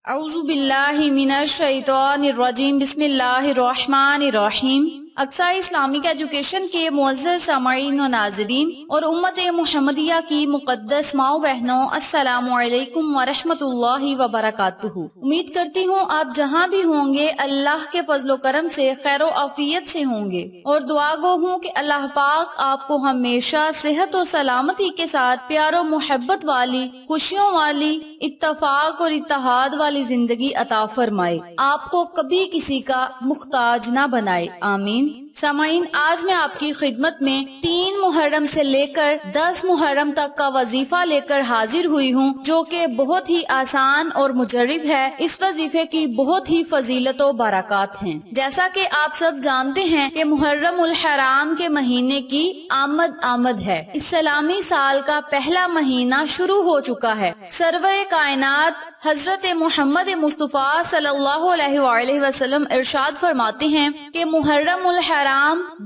اعوذ باللہ من الشیطان الرجیم بسم اللہ الرحمن الرحیم۔ اقصی اسلامک ایجوکیشن کے معزز سامعین و ناظرین اور امت محمدیہ کی مقدس ماں و بہنوں، السلام علیکم ورحمۃ اللہ وبرکاتہ۔ امید کرتی ہوں آپ جہاں بھی ہوں گے اللہ کے فضل و کرم سے خیر و عافیت سے ہوں گے، اور دعا گو ہوں کہ اللہ پاک آپ کو ہمیشہ صحت و سلامتی کے ساتھ پیار و محبت والی، خوشیوں والی، اتفاق اور اتحاد والی زندگی عطا فرمائے، آپ کو کبھی کسی کا محتاج نہ بنائے، آمین۔ سامعین، آج میں آپ کی خدمت میں 3 محرم سے لے کر 10 محرم تک کا وظیفہ لے کر حاضر ہوئی ہوں، جو کہ بہت ہی آسان اور مجرب ہے۔ اس وظیفے کی بہت ہی فضیلت و برکات ہیں۔ جیسا کہ آپ سب جانتے ہیں کہ محرم الحرام کے مہینے کی آمد ہے۔ اسلامی سال کا پہلا مہینہ شروع ہو چکا ہے۔ سرور کائنات حضرت محمد مصطفیٰ صلی اللہ علیہ وآلہ وسلم ارشاد فرماتے ہیں کہ محرم الحرام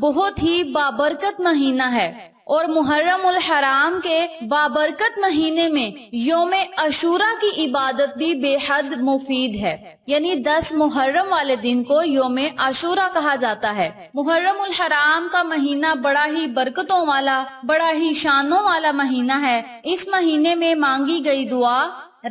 بہت ہی بابرکت مہینہ ہے، اور محرم الحرام کے بابرکت مہینے میں یوم عاشوراء کی عبادت بھی بے حد مفید ہے، یعنی 10 محرم والے دن کو یوم عاشوراء کہا جاتا ہے۔ محرم الحرام کا مہینہ بڑا ہی برکتوں والا، بڑا ہی شانوں والا مہینہ ہے۔ اس مہینے میں مانگی گئی دعا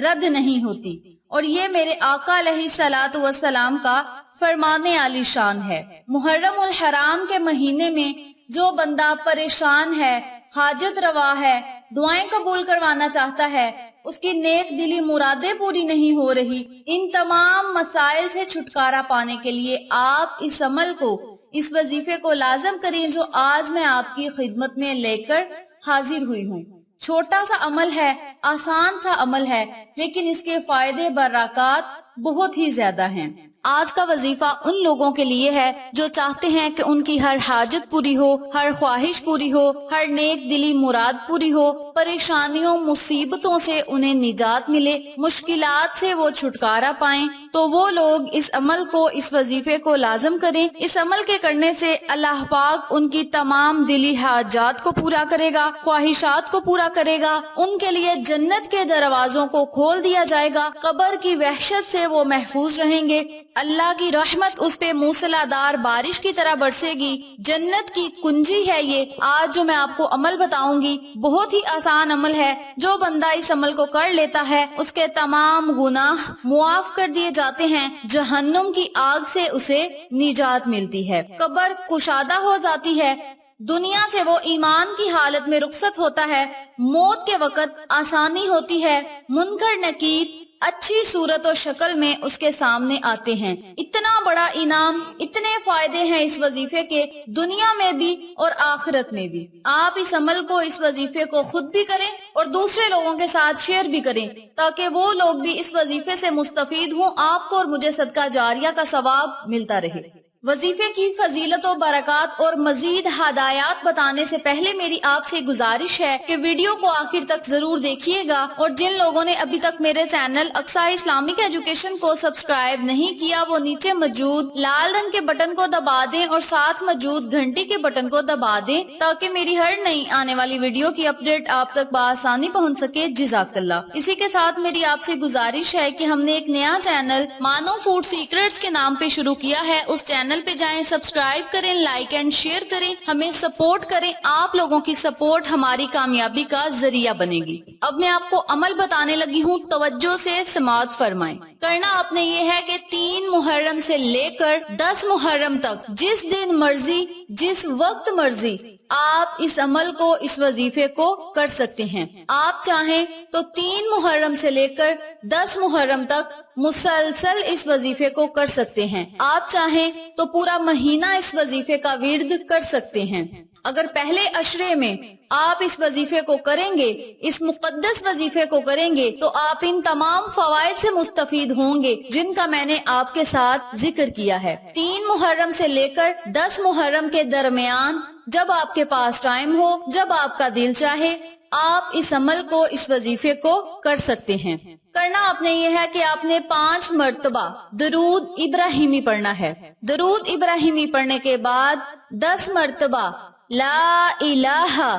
رد نہیں ہوتی، اور یہ میرے آقا علیہ الصلوۃ والسلام کا فرمان عالی شان ہے۔ محرم الحرام کے مہینے میں جو بندہ پریشان ہے، حاجت روا ہے، دعائیں قبول کروانا چاہتا ہے، اس کی نیک دلی مرادیں پوری نہیں ہو رہی، ان تمام مسائل سے چھٹکارا پانے کے لیے آپ اس عمل کو، اس وظیفے کو لازم کریں جو آج میں آپ کی خدمت میں لے کر حاضر ہوئی ہوں۔ چھوٹا سا عمل ہے، آسان سا عمل ہے، لیکن اس کے فائدے برکات بہت ہی زیادہ ہیں۔ آج کا وظیفہ ان لوگوں کے لیے ہے جو چاہتے ہیں کہ ان کی ہر حاجت پوری ہو، ہر خواہش پوری ہو، ہر نیک دلی مراد پوری ہو، پریشانیوں مصیبتوں سے انہیں نجات ملے، مشکلات سے وہ چھٹکارا پائیں، تو وہ لوگ اس عمل کو، اس وظیفے کو لازم کریں۔ اس عمل کے کرنے سے اللہ پاک ان کی تمام دلی حاجات کو پورا کرے گا، خواہشات کو پورا کرے گا، ان کے لیے جنت کے دروازوں کو کھول دیا جائے گا، قبر کی وحشت سے وہ محفوظ رہیں گے، اللہ کی رحمت اس پہ موسلا دار بارش کی طرح برسے گی۔ جنت کی کنجی ہے یہ۔ آج جو میں آپ کو عمل بتاؤں گی بہت ہی آسان عمل ہے، جو بندہ اس عمل کو کر لیتا ہے اس کے تمام گناہ معاف کر دیے جاتے ہیں، جہنم کی آگ سے اسے نجات ملتی ہے، قبر کشادہ ہو جاتی ہے، دنیا سے وہ ایمان کی حالت میں رخصت ہوتا ہے، موت کے وقت آسانی ہوتی ہے، منکر نکیر اچھی صورت و شکل میں اس کے سامنے آتے ہیں۔ اتنا بڑا انعام، اتنے فائدے ہیں اس وظیفے کے، دنیا میں بھی اور آخرت میں بھی۔ آپ اس عمل کو، اس وظیفے کو خود بھی کریں اور دوسرے لوگوں کے ساتھ شیئر بھی کریں، تاکہ وہ لوگ بھی اس وظیفے سے مستفید ہوں، آپ کو اور مجھے صدقہ جاریہ کا ثواب ملتا رہے۔ وظیفے کی فضیلت و برکات اور مزید ہدایات بتانے سے پہلے میری آپ سے گزارش ہے کہ ویڈیو کو آخر تک ضرور دیکھیے گا، اور جن لوگوں نے ابھی تک میرے چینل اقصی اسلامک ایجوکیشن کو سبسکرائب نہیں کیا، وہ نیچے موجود لال رنگ کے بٹن کو دبا دیں اور ساتھ موجود گھنٹی کے بٹن کو دبا دیں، تاکہ میری ہر نئی آنے والی ویڈیو کی اپڈیٹ آپ تک بآسانی پہنچ سکے۔ جزاک اللہ۔ اسی کے ساتھ میری آپ سے گزارش ہے کہ ہم نے ایک نیا چینل مانو فوڈ سیکرٹس کے نام پہ شروع کیا ہے، اس چینل پہ جائیں، سبسکرائب کریں، لائک اینڈ شیئر کریں، ہمیں سپورٹ کریں۔ آپ لوگوں کی سپورٹ ہماری کامیابی کا ذریعہ بنے گی۔ اب میں آپ کو عمل بتانے لگی ہوں، توجہ سے سماعت فرمائیں۔ کرنا آپ نے یہ ہے کہ 3 محرم سے لے کر 10 محرم تک جس دن مرضی، جس وقت مرضی آپ اس عمل کو، اس وظیفے کو کر سکتے ہیں۔ آپ چاہیں تو 3 محرم سے لے کر 10 محرم تک مسلسل اس وظیفے کو کر سکتے ہیں۔ آپ چاہیں تو پورا مہینہ اس وظیفے کا ورد کر سکتے ہیں۔ اگر پہلے عشرے میں آپ اس وظیفے کو کریں گے، اس مقدس وظیفے کو کریں گے، تو آپ ان تمام فوائد سے مستفید ہوں گے جن کا میں نے آپ کے ساتھ ذکر کیا ہے۔ 3 محرم سے لے کر 10 محرم کے درمیان جب آپ کے پاس ٹائم ہو، جب آپ کا دل چاہے، آپ اس عمل کو، اس وظیفے کو کر سکتے ہیں۔ کرنا آپ نے یہ ہے کہ آپ نے 5 مرتبہ درود ابراہیمی پڑھنا ہے۔ درود ابراہیمی پڑھنے کے بعد 10 مرتبہ لا الہ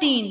3,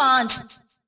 5,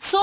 100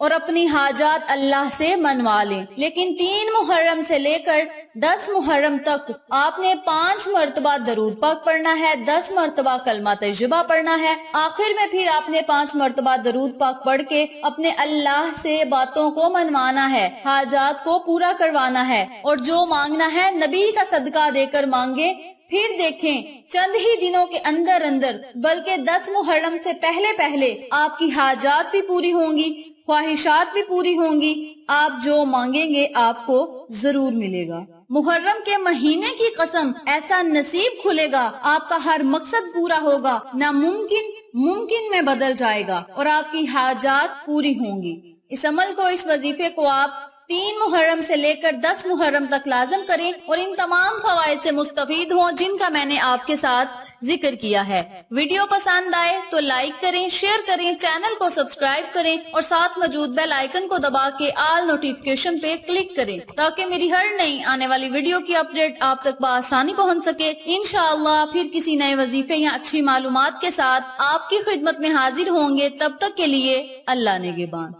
اور اپنی حاجات اللہ سے منوا لیں، لیکن 3 محرم سے لے کر 10 محرم تک آپ نے 5 مرتبہ درود پاک پڑھنا ہے، 10 مرتبہ کلمہ طیبہ پڑھنا ہے، آخر میں پھر آپ نے 5 مرتبہ درود پاک پڑھ کے اپنے اللہ سے باتوں کو منوانا ہے، حاجات کو پورا کروانا ہے، اور جو مانگنا ہے نبی کا صدقہ دے کر مانگے۔ پھر دیکھیں چند ہی دنوں کے اندر بلکہ 10 محرم سے پہلے آپ کی حاجات بھی پوری ہوں گی، خواہشات بھی پوری ہوں گی، آپ جو مانگیں گے آپ کو ضرور ملے گا۔ محرم کے مہینے کی قسم، ایسا نصیب کھلے گا، آپ کا ہر مقصد پورا ہوگا، ناممکن ممکن میں بدل جائے گا اور آپ کی حاجات پوری ہوں گی۔ اس عمل کو، اس وظیفے کو آپ 3 محرم سے لے کر 10 محرم تک لازم کریں اور ان تمام فوائد سے مستفید ہوں جن کا میں نے آپ کے ساتھ ذکر کیا ہے۔ ویڈیو پسند آئے تو لائک کریں، شیئر کریں، چینل کو سبسکرائب کریں اور ساتھ موجود بیل آئیکن کو دبا کے آل نوٹیفیکیشن پہ کلک کریں تاکہ میری ہر نئی آنے والی ویڈیو کی اپڈیٹ آپ تک بآسانی پہنچ سکے۔ انشاءاللہ پھر کسی نئے وظیفے یا اچھی معلومات کے ساتھ آپ کی خدمت میں حاضر ہوں گے۔ تب تک کے لیے اللہ نگہبان۔